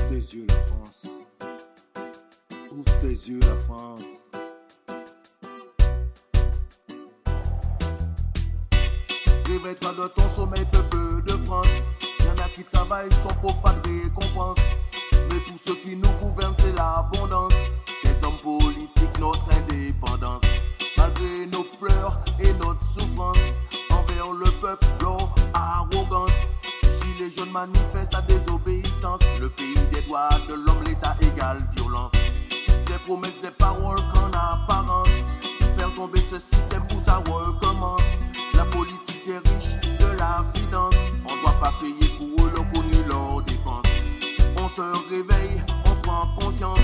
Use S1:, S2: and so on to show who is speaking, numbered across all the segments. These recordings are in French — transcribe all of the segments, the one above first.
S1: tes yeux la France. Ouvre tes yeux la France. Réveille-toi de ton sommeil, peuple de France. Y'en a qui travaillent sans pour pas de récompense. Mais pour ceux qui nous gouvernent, c'est l'abondance. Les hommes politiques, notre indépendance. Malgré nos pleurs et notre souffrance, envers le peuple, leur arrogance. Gilets jaunes manifestent la désobéissance. Le pays des droits de l'homme, l'état égale violence. Des promesses, des paroles qu'en apparence. Faire tomber ce système où ça recommence. La politique des riches, de la finance. On doit pas payer pour eux leur connu, leurs dépenses. On se réveille, on prend conscience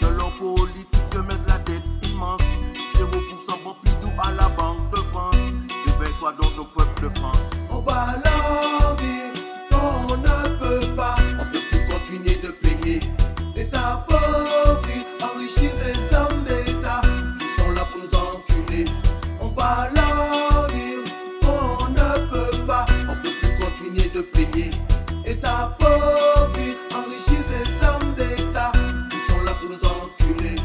S1: de leur politique de mettre la dette immense. 0% Pompidou à la Banque de France. Réveille-toi dans ton peuple de France.
S2: On va leur dire qu'on ne peut pas, on peut plus continuer de payer et s'appauvrir, enrichir ces hommes d'État qui sont là pour nous enculer. On va leur dire qu'on ne peut pas, on peut plus continuer de payer et s'appauvrir, enrichir ces hommes d'État qui sont là pour nous enculer.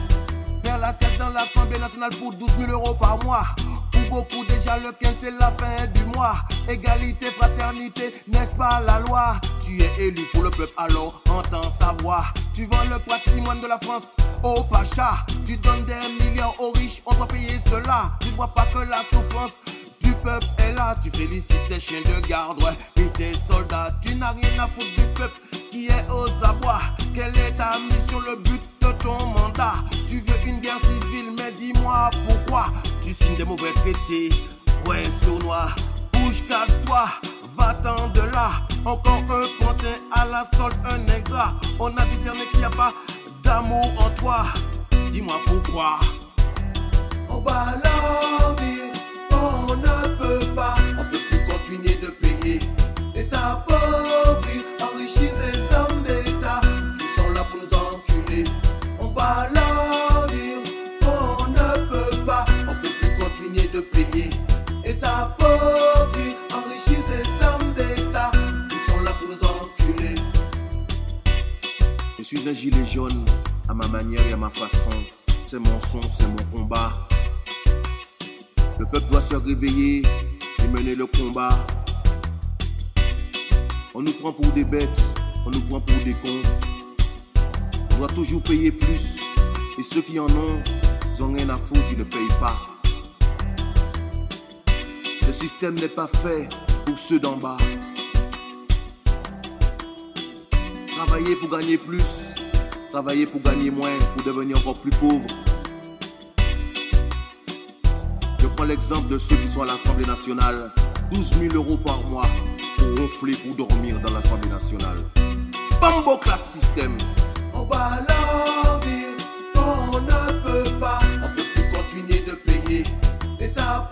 S1: Faire la sieste dans l'Assemblée nationale pour 12 000 € par mois. Pour beaucoup déjà le 15 c'est la fin du mois. Égalité, fraternité, n'est-ce pas la loi? Tu es élu pour le peuple alors entends sa voix. Tu vends le patrimoine de la France au pacha. Tu donnes des milliards aux riches, on doit payer cela. Tu ne vois pas que la souffrance du peuple est là. Tu félicites tes chiens de garde ouais, et tes soldats. Tu n'as rien à foutre du peuple qui est aux abois. Quelle est ta mission, le but de ton mandat? Tu veux une guerre civile, mais dis-moi pourquoi tu signes des mauvais traités, ouais sournois. Bouge, casse-toi, va-t'en de là. Encore un pantin à la solde, un ingrat. On a discerné qu'il n'y a pas d'amour en toi. Dis-moi pourquoi.
S2: On va leur dire qu'on ne peut pas, on peut plus continuer de payer et s'appauvrir, enrichir ces hommes d'État qui sont là pour nous enculer. On va leur dire qu'on ne peut pas, on peut plus continuer de payer et s'appauvrir, enrichir ces hommes d'État qui sont là pour nous enculer.
S1: Je suis un gilet jaune à ma manière et à ma façon. C'est mon son, c'est mon combat. Le peuple doit se réveiller et mener le combat. On nous prend pour des bêtes, on nous prend pour des cons. On doit toujours payer plus. Et ceux qui en ont, ils n'ont rien à foutre, ils ne payent pas. Le système n'est pas fait pour ceux d'en bas. Travailler pour gagner plus, travailler pour gagner moins, pour devenir encore plus pauvre. Je prends l'exemple de ceux qui sont à l'Assemblée nationale. 12 000 € par mois pour ronfler, pour dormir dans l'Assemblée nationale. Bamboclat système.
S2: On va leur dire qu'on ne peut pas, on peut plus continuer de payer et ça